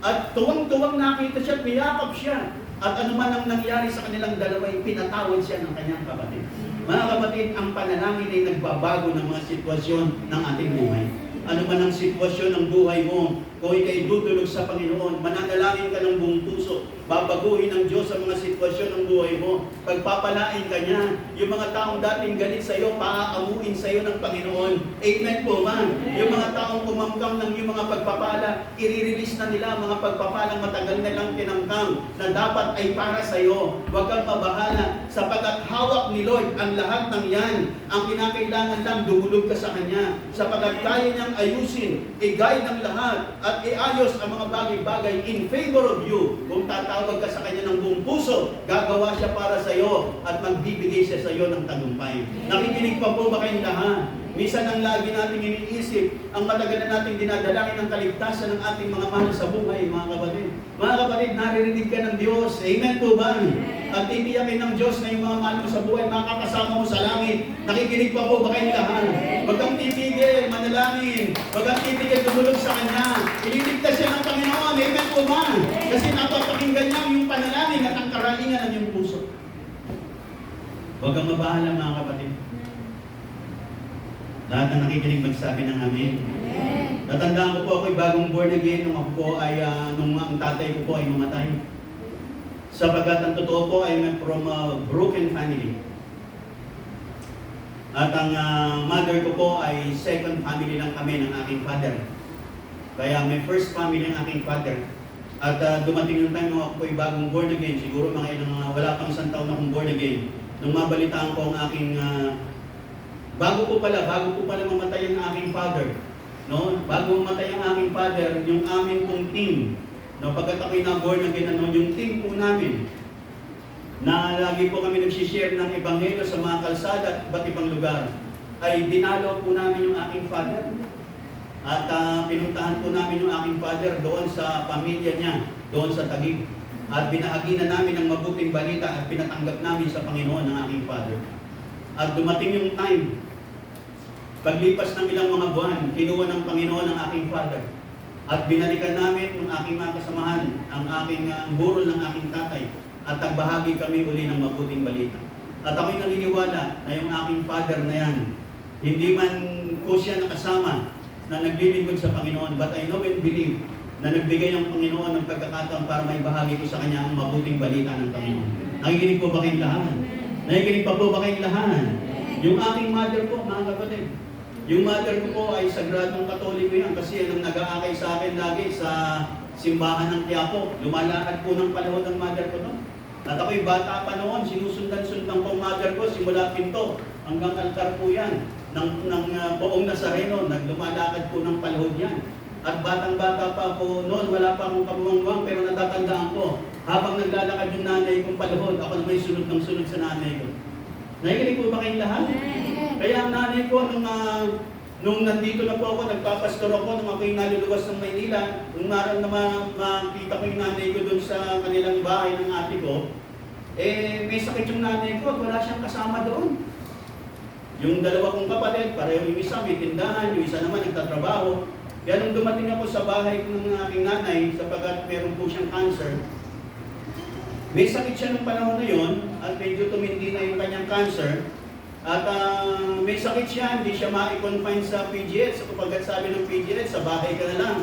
At tuwang-tuwang nakita siya, piyakap siya. At ano man ang nangyari sa kanilang dalawa, pinatawad siya ng kanyang kapatid. Mga kapatid, ang panalangin ay nagbabago ng mga sitwasyon ng ating buhay. Ano man ang sitwasyon ng buhay mo, kung ikay dudulog sa Panginoon, mananalangin ka ng buong puso, babaguhin ng Diyos ang mga sitwasyon ng buhay mo, pagpapalain ka niya, yung mga taong dating galit sa iyo, paaamuin sa iyo ng Panginoon. Amen po, man. Yung mga taong kumamkam ng yung mga pagpapala, i-release na nila mga pagpapalang matagal na lang tinamkam, na dapat ay para sa iyo. Huwag kang mabahala, sapagkat hawak ni Lord ang lahat ng yan. Ang kinakailangan lang, dumulog ka sa Kanya, sapagkat kaya niyang ayusin, i-guide ang lahat, at iayos ang mga bagay-bagay in favor of you. Kung tatawag ka sa Kanya ng buong puso, gagawa siya para sa iyo at magbibigay siya sa iyo ng tagumpay. Nakikinig pa po ba kayong lahat? Minsan ang lagi nating iniisip, ang matagal na nating dinadalangin ang kaligtasan ng ating mga mahal sa buhay, mga kapatid. Mga kapatid, naririnig ka ng Diyos. Amen po ba? At titiyakin ng Diyos na yung mga mahal mo sa buhay, makakasama mo sa langit. Nakikinig pa po ba kayong lahat? Huwag kang titigil, manalangin. Huwag kang titigil, tumulog sa Kanya. Ililigtas siya ng Panginoon. Amen po ba? Kasi napapakinggan niya yung panalangin at ang karaingan ng iyong puso. Huwag kang mabahala, mga kapatid. Lahat na nakikinig magsabi ng amen. Natandaan ko po ako'y bagong born again nung ako po ay, nung ang tatay ko po ay mamatay. Sapagkat ang totoo po ay from a broken family. At ang mother ko po ay second family lang kami ng aking father. Kaya may first family ng aking father. At dumating yung time nung ako po ay bagong born again, siguro mga ilang, wala pang isang taon akong born again, nung mabalitaan ko ang aking, bago ko pala mamatay ang aking father, no? Bago mamatay ang aking father, yung amin pong team, no? Pagkat ako'y na-born again, ano, yung team po namin, na lagi po kami nagsishare ng ebanghelyo sa mga kalsada at iba't ibang lugar, ay dinalo po namin yung aking father. At pinuntahan po namin yung aking father doon sa pamilya niya, doon sa Taguig. At binahagi na namin ang mabuting balita at pinatanggap namin sa Panginoon ng aking father. At dumating yung time, paglipas ng ilang mga buwan, kinuha ng Panginoon ang aking father. At binalikan namin ng aking mga kasamahan, ang aking burol ng aking tatay. At nagbahagi kami uli ng mabuting balita. At ako'y naniniwala na yung aking father na yan, hindi man ko siya nakasama na naglilingkod sa Panginoon, but I know and believe na nagbigay ang Panginoon ng pagkakataon para may bahagi ko sa Kanya ang mabuting balita ng Panginoon. Nakikinig po ba kayong lahat? Nakikinig pa po ba kayong lahat? Yung aking mother po, mga kapatid, yung mother ko po ay sagradong katoliko yan kasi yan ang nag-aakay sa akin lagi sa simbahan ng Quiapo. Lumalakad po ng panahon ng mother ko doon. At ako'y bata pa noon, sinusundan-sundan ko ang mother ko simula pinto hanggang altar po yan. ng buong Nazareno, naglumalakad po ng palihog yan. At batang-bata pa po noon, wala pa akong kabuwang-buwang, pero natatandaan ko, habang naglalakad yung nanay kong palihog, ako naman sunod ng sunod sa nanay ko. Nakikinig po ba kayong lahat? Kaya ang nanay ko, nung nandito na po ako, nagpapastor ako, nung ako'y naluluwas ng Maynila, nung naroon na makita ko yung nanay ko doon sa kanilang bahay ng ate ko, may sakit yung nanay ko at wala siyang kasama doon. Yung dalawa kong kapatid, pareho yung isa may tindahan, yung isa naman nagtatrabaho. Kaya nung dumating ako sa bahay ng aking nanay, sapagkat meron po siyang cancer, may sakit siya ng panahon na yon at medyo tumindi na yung kanyang cancer. At may sakit siya, hindi siya ma-confine sa PGH. Kapag sabi ng PGH, sa bahay ka na lang.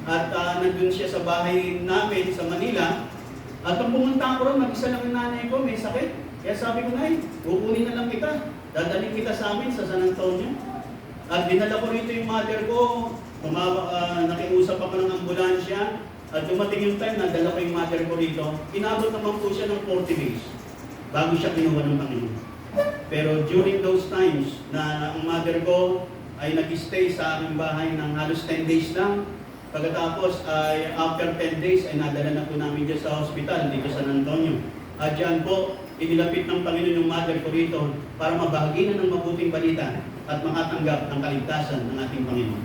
At nandun siya sa bahay namin sa Manila. At nung pumunta ako ron, mag-isa lang yung nanay ko, may sakit. Kaya sabi ko, Nay, kukunin na lang kita. Dadalhin kita sa amin sa San Antonio. At dinala ko rito yung mother ko. Nakiusap ako ng ambulansya. At dumating yung time, nadala ko yung mother ko rito. Inabot naman po siya ng 40 days bago siya kinuha ng Panginoon. Pero during those times na ang mother ko ay nag-stay sa aming bahay ng halos 10 days lang. Pagkatapos ay after 10 days ay nadala na po namin dyan sa hospital dito sa San Antonio. At dyan po, inilapit ng Panginoon yung mother ko rito para mabahaginan ng mabuting balita at makatanggap ng kaligtasan ng ating Panginoon.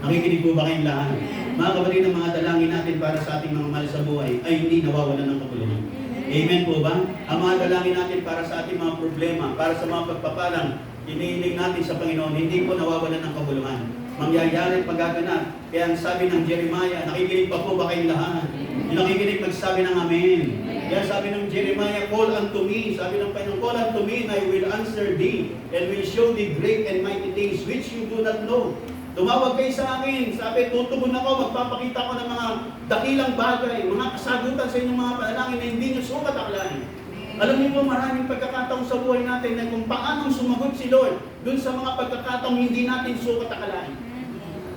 Nakikinig po ba kayong lahat? Mga kapatid, ang mga dalangin natin para sa ating mga mahal sa buhay ay hindi nawawalan ng kabuluhan. Amen po ba? Ang mga dalangin natin para sa ating mga problema, para sa mga pagpapalang, iniiling natin sa Panginoon, hindi po nawawalan ng kabuluhan. Mangyayari pagaganap. Kaya ang sabi ng Jeremiah, nakikinig pa po ba kayong lahat? Yung nakikinig magsabi ng Amen. Kaya sabi ng Jeremiah, call unto me. Sabi ng Panginoon, call unto me and I will answer thee and will show thee great and mighty things which you do not know. Tumawag kayo sa akin. Sabi, tutugon ako, magpapakita ko ng mga dakilang bagay, mga kasagutan sa inyong mga panalangin na hindi nyo sukat akalain. Alam niyo po, maraming pagkakataong sa buhay natin na kung paano sumagot si Lord dun sa mga pagkakataong hindi natin sukat akalain.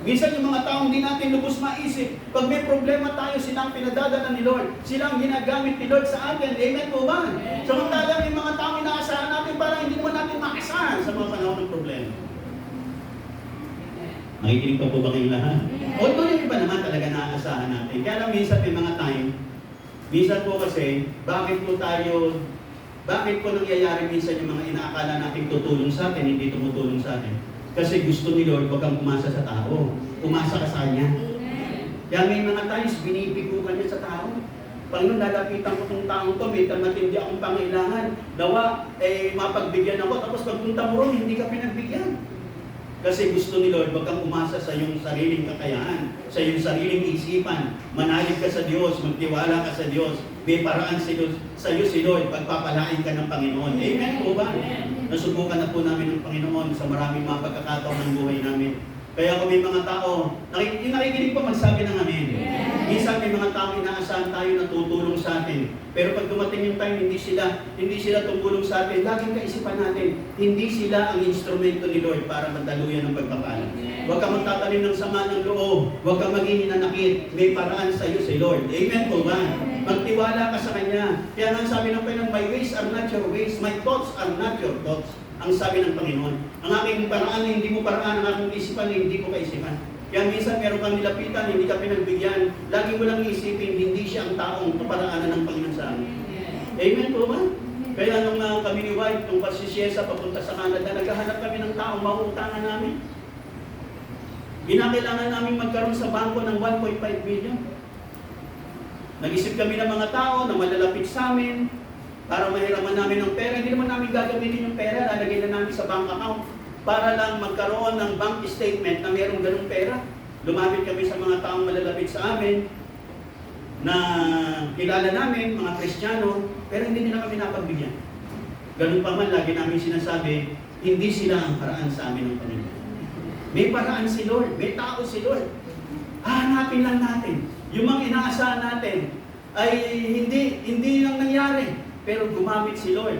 Minsan yung mga taong hindi natin lubos maisip, pag may problema tayo, silang pinadadala ni Lord. Silang ginagamit ni Lord sa atin. Amen po ba? Samantalang yung mga taong inaasahan natin, parang hindi mo natin maasahan sa mga panahon ng problema. Nakikinig pa po ba kayong lahat? Although yung iba naman talaga naaasahan natin. Kaya lang minsan may mga time, minsan po kasi, bakit po nangyayari minsan yung mga inaakala natin tutulong sa atin, hindi tumutulong sa atin? Kasi gusto ni Lord, wag kang umasa sa tao. Umasa ka sa Kanya. Kaya may mga times, binipigo ka niya sa tao. Panginoon, lalapitan ko itong taong to, may matindi akong pangailangan. Dawa, mapagbigyan ako, tapos pagpunta mo ron, hindi ka pinagbigyan. Kasi gusto ni Lord, wag kang umasa sa iyong sariling kakayahan, sa iyong sariling isipan. Manalig ka sa Diyos, magtiwala ka sa Diyos. May paraan sa iyo si Lord, pagpapalain ka ng Panginoon. Amen po ba? Nasubukan na po namin ng Panginoon sa maraming mga pagkakataon ng buhay namin. Kaya kung may mga tao, yung nakikinig po, magsabi ng amen. Minsan may mga tao inaasahan tayo na tutulong sa atin. Pero pag dumating yung time, hindi sila tumulong sa atin, laging kaisipan natin, hindi sila ang instrumento ni Lord para madaluyan ng pagpapala. Huwag ka magtatanim ng sama ng loob. Huwag ka maging hinanakit. May paraan sa iyo si Lord. Amen po ba? Magtiwala ka sa Kanya. Kaya nga sabi ng Panginoon, my ways are not your ways, my thoughts are not your thoughts. Ang sabi ng Panginoon, ang aking paraan na hindi mo paraan, ang aking isipan na hindi ko kaisipan. Kaya minsan meron kang nilapitan, hindi ka pinagbigyan, lagi mo lang isipin, hindi siya ang taong kaparaanan ng Panginoon sa amin. Amen po ba? Kaya nung kami ni White, nung pasisiyesa papunta sa Canada, naghahanap kami ng taong mauutangan namin. Ginakailangan namin magkaroon sa bangko ng 1.5 million. Nag-isip kami ng mga tao na malalapit sa amin, para mahiraman namin ng pera. Hindi naman namin gagamitin yung pera, lalagay na namin sa bank account para lang magkaroon ng bank statement na mayroong ganung pera. Lumapit kami sa mga taong malalapit sa amin na kilala namin, mga Kristiyano, pero hindi nila kami napagbigyan. Ganun pa man, lagi namin sinasabi, hindi sila ang paraan sa amin ng Panginoon. May paraan si Lord, may tao si Lord. Hanapin lang natin. Yung mga inaasahan natin ay hindi lang nangyari. Pero gumamit si Lord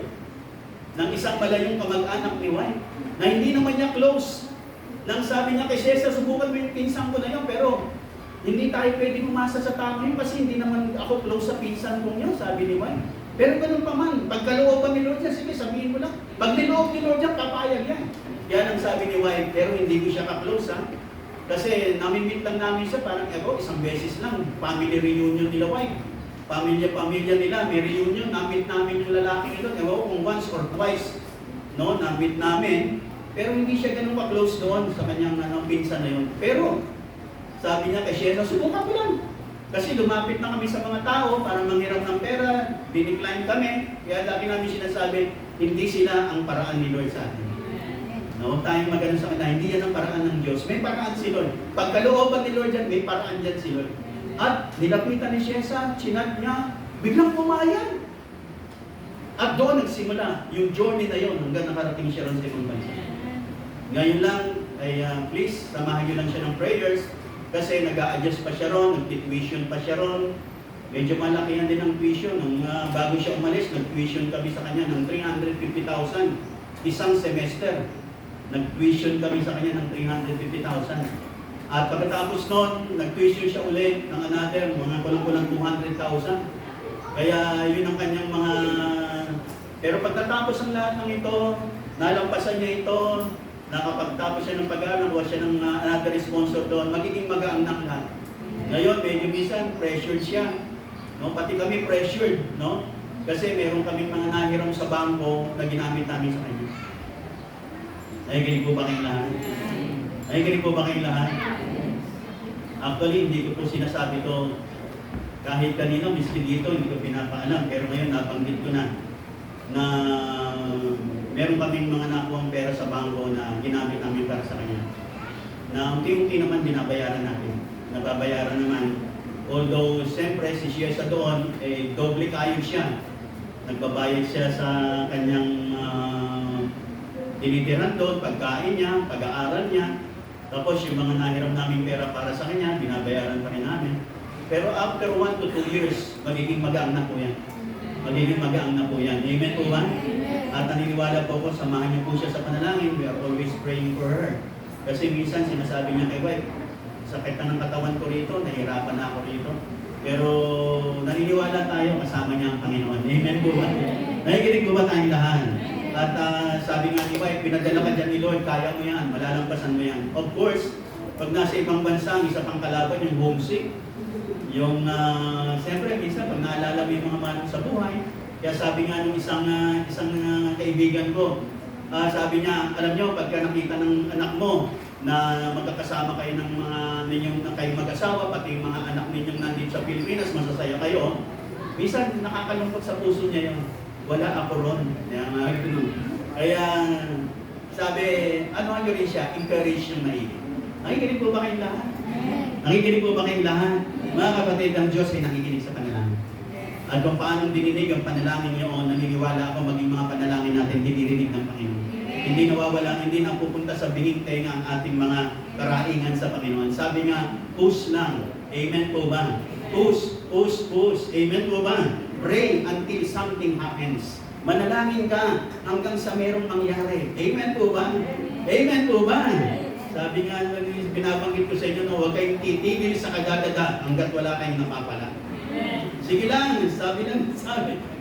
ng isang malayong kamag-anak ni White na hindi naman niya close. Nang sabi niya kay Cesar, subukan mo yung pinsan ko na yun, pero hindi tayo pwede umasa sa tao yun kasi hindi naman ako close sa pinsan kong yun, sabi ni White. Pero ganun pa man, pagkalooban ni Lord niya, sige, sabihin mo lang. Pag niloob ni Lord niya, papayag yan. Yan ang sabi ni White, pero hindi ko siya ka-close, ha? Kasi namimit lang namin siya, parang isang beses lang, family reunion nila White. Pamilya nila, may reunion, namit namin yung lalaki nito, kung once or twice, no, namit namin, pero hindi siya ganun ka-close doon sa kanyang pinsan na yun. Pero, sabi niya kay Shena, subukan ko lang. Kasi lumapit na kami sa mga tao para manghiram ng pera, dinicline kami, kaya lagi namin sinasabi, hindi sila ang paraan ni Lord sa atin. No, tayong magano sa kanila, hindi yan ang paraan ng Diyos. May paraan si Lord. Pagkalooban ni Lord yan, may paraan dyan si Lord. At nilapitan ni Shesa, chinat niya, biglang pumayag. At doon nagsimula yung journey na yon hanggang nakarating siya ron sa ibang bansa. Ngayon lang, ay please, samahan niyo lang siya ng prayers kasi nag-a-adjust pa siya ron, nag-tuition pa siya ron. Medyo malaki yan din ang tuition. Bago siya umalis, nag-tuition kami sa kanya ng 350,000 isang semester. Nag-tuition kami sa kanya ng 350,000. At pagkatapos noon, nag-tuition siya ulit ng another, mga kulang-kulang 200,000. Kaya yun ang kanyang mga... Pero pagkatapos ang lahat ng ito, nalampasan niya ito, nakapagtapos siya ng pag-aaral, nakuha siya ng another sponsor doon, magiging mag-aanak lahat. Ngayon, medyo minsan, pressured siya. No? Pati kami pressured, no? Kasi meron kaming mga nahiram sa bangko na ginamit namin sa kanya. Nakikinig po ba kayong lahat? Nakikinig po ba kayong lahat? Actually, hindi ko po sinasabi to kahit kanino, miski dito, hindi ko pinapaalam. Pero ngayon, nabanggit ko na meron kaming mga nakuhang pera sa bangko na ginamit namin para sa kanya. Na unti-unti naman binabayaran natin. Nababayaran naman. Although, siyempre, si Shesa doon, doble kayod siya. Nagbabayad siya sa kanyang tinitiran doon, pagkain niya, pag-aaral niya. Tapos yung mga nahiram namin pera para sa kanya, binabayaran pa rin namin. Pero after 1 to 2 years, magiging magaang na po yan. Magiging magaang na po yan. Amen po ba? At naniniwala po ko, samahan niyo po siya sa panalangin. We are always praying for her. Kasi minsan sinasabi niya kay wife, sakit na ng katawan ko rito, nahirapan na ako rito. Pero naniniwala tayo, kasama niya ang Panginoon. Amen po ba? Nakikinig po ba tayong lahat? At sabi nga ni wife, pinadala ka dyan ni Lord, kaya mo yan, malalampasan mo yan. Of course, pag nasa ibang bansa, ang isa pang kalaban yung homesick. Yung, siyempre, minsan, pag naalala mo yung mga mahal sa buhay, kaya sabi nga nung isang kaibigan ko, sabi niya, alam niyo, pagka nakita ng anak mo na magkakasama kayo ng mga ninyong kayong mag-asawa, pati yung mga anak ninyong nandito sa Pilipinas, masasaya kayo, minsan nakakalungkot sa puso niya yung, wala ako ron. Kaya, sabi, ano rin siya, encourage yung maigi. Nakikinig po ba kayong lahat? Nakikinig po ba kayong lahat? Mga kapatid, ang Diyos ay nakikinig sa panalangin. At kung paano dininig ang panalangin niyo, naniniwala ako maging mga panalangin natin dinirinig ng Panginoon. Hindi nawawala, hindi na pupunta sa binging tenga ang ating mga karaingan sa Panginoon. Sabi nga, push lang. Amen po ba? Push, push, push. Amen po ba? Pray until something happens. Manalangin ka hanggang sa merong mangyari. Amen po ba? Amen po ba? Sabi nga, binabanggit ko sa inyo, huwag kayong titigil sa kagadada hanggat wala kayong napapala. Sige lang, sabi.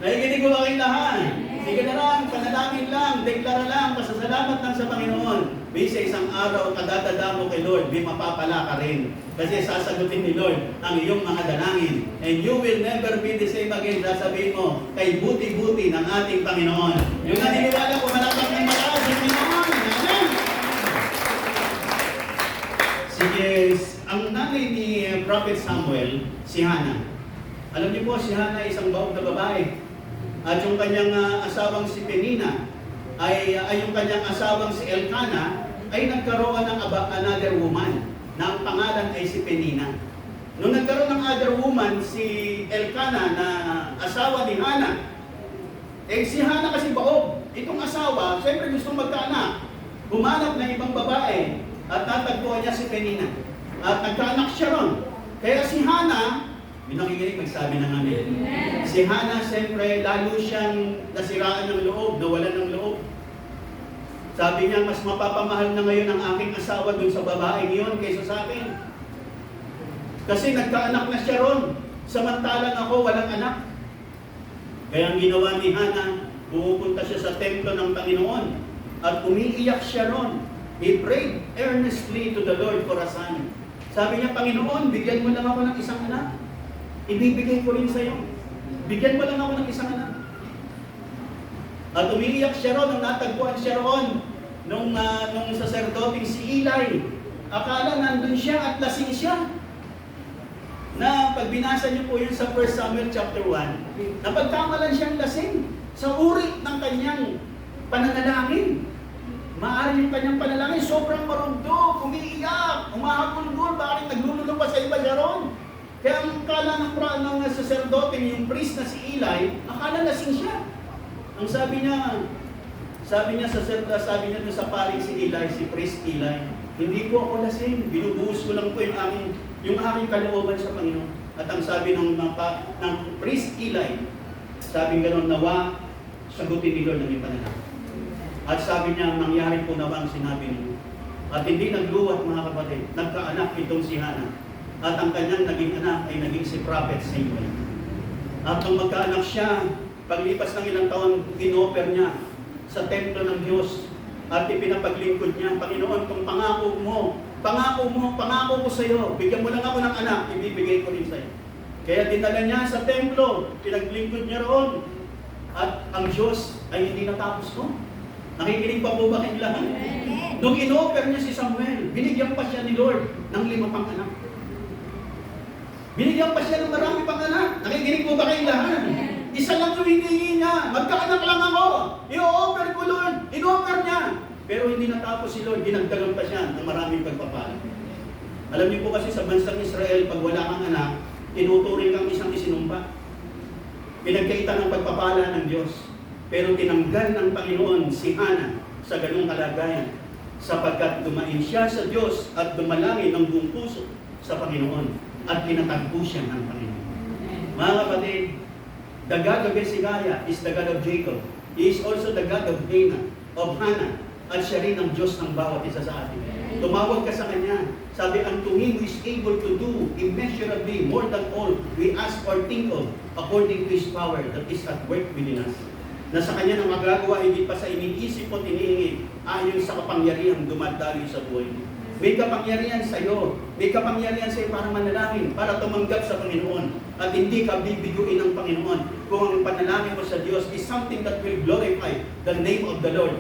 Nakikinig ko kayong lahat. Sige na lang, panalangin lang, deklara lang, pasasalamat lang sa Panginoon. May sa isang araw, kadadada mo kay Lord, may mapapala ka rin. Kasi sasagutin ni Lord ang iyong mga dalangin. And you will never be the same again. Sasabihin mo, kay buti-buti ng ating Panginoon. Yung naniniwala ko, malapang ng malakas ng Panginoon. Amen? Sige, ang nanay ni Prophet Samuel, si Hannah. Alam niyo po, si Hannah ay isang baog na babae. At yung kanyang asawang si Penina, ay yung kanyang asawang si Elkanah, ay nagkaroon ng another woman, na ang pangalan ay si Penina. Nung nagkaroon ng other woman, si Elkanah na asawa ni Hannah, si Hannah kasi baog. Itong asawa, siyempre gustong magkaanak. Humanap ng ibang babae, at natagpuan niya si Penina. At nagkaanak siya ron. Kaya si Hannah, nakikinig, magsabi ng amin. Si Hannah, siyempre, lalo siyang nasiraan ng loob, nawalan ng loob. Sabi niya, mas mapapamahal na ngayon ang aking asawa dun sa babaeng iyon kaysa sa akin. Kasi nagkaanak na siya ron, samantalang ako walang anak. Kaya ang ginawa ni Hannah, pumupunta siya sa templo ng Panginoon at umiiyak siya ron. He prayed earnestly to the Lord for a son. Sabi niya, Panginoon, bigyan mo lang ako ng isang anak. Ibibigay ko rin sa iyo. Bigyan mo lang ako ng isang anak. At umiiyak siya ron, nang natagpuan siya ron nung saserdoting si Eli. Akala nandun siya at lasing siya. Na pag binasa niyo po yun sa 1 Samuel chapter 1, napagkamalan siyang lasing sa uri ng kanyang pananalangin. Maaari yung kanyang panalangin, sobrang marugdog, umiiyak, umahagulgol, bakit naglululo pa sa iba siya ron? Kaya ang kala ng saserdote, yung priest na si Eli, akala lasing siya. Ang sabi niya doon sa paring si Eli, si priest Eli, hindi po ako lasing, binubuhos ko lang po yung aking kalooban sa Panginoon. At ang sabi ng priest Eli, sabi gano'n, nawa, sagutin ni Lord ng iyong panalangin. At sabi niya, mangyari po nawa ang sinabi niyo. At hindi nagluwat, mga kapatid, nagkaanak itong si Hannah. At ang kanyang naging anak ay naging si Prophet Samuel. At nung magkaanak siya, paglipas ng ilang taon, in-offer niya sa templo ng Diyos at ipinapaglingkod niya, Panginoon, kung pangako ko sa iyo, bigyan mo lang ako ng anak, ibibigay ko rin sa iyo. Kaya dinala niya sa templo, pinaglingkod niya roon. At ang Diyos ay hindi natapos ko. Nakikinig pa po ba kayo lahat? Nung in-offer niya si Samuel, binigyan pa siya ni Lord ng 5 pang anak. Binigyan pa siya ng marami pang anak. Nakikinig po ba kayo lahat? Isa lang yung hinihingi niya. Magkaanak lang ako. I-offer ko, Lord. In-offer niya. Pero hindi natapos si Lord. Dinagdagan pa siya ng maraming pagpapala. Alam niyo po kasi sa bansang Israel, pag wala kang anak, tinuturing kang isang isinumpa. Pinagkaitan ng pagpapala ng Diyos. Pero tinanggal ng Panginoon si Hannah sa ganung kalagayan. Sapagkat dumain siya sa Diyos at dumalangin ng buong puso sa Panginoon. At pinatagpo siya ng Panginoon. Mga kapatid, the God of Hezekiah is the God of Jacob. He is also the God of Hannah. At siya rin ang Diyos ng bawat isa sa atin. Tumawag ka sa Kanya. Sabi, unto Him who is able to do immeasurably more than all we ask or think of, according to His power that is at work within us. Na sa Kanya na magagawa, hindi pa sa iniisip o tinihingi, ayon sa kapangyarihang dumadaloy sa buhay mo. May kapangyarihan sa iyo. May kapangyarihan sa iyo para manalangin, para tumanggap sa Panginoon. At hindi ka bibiguin ng Panginoon kung ang panalangin mo sa Diyos is something that will glorify the name of the Lord.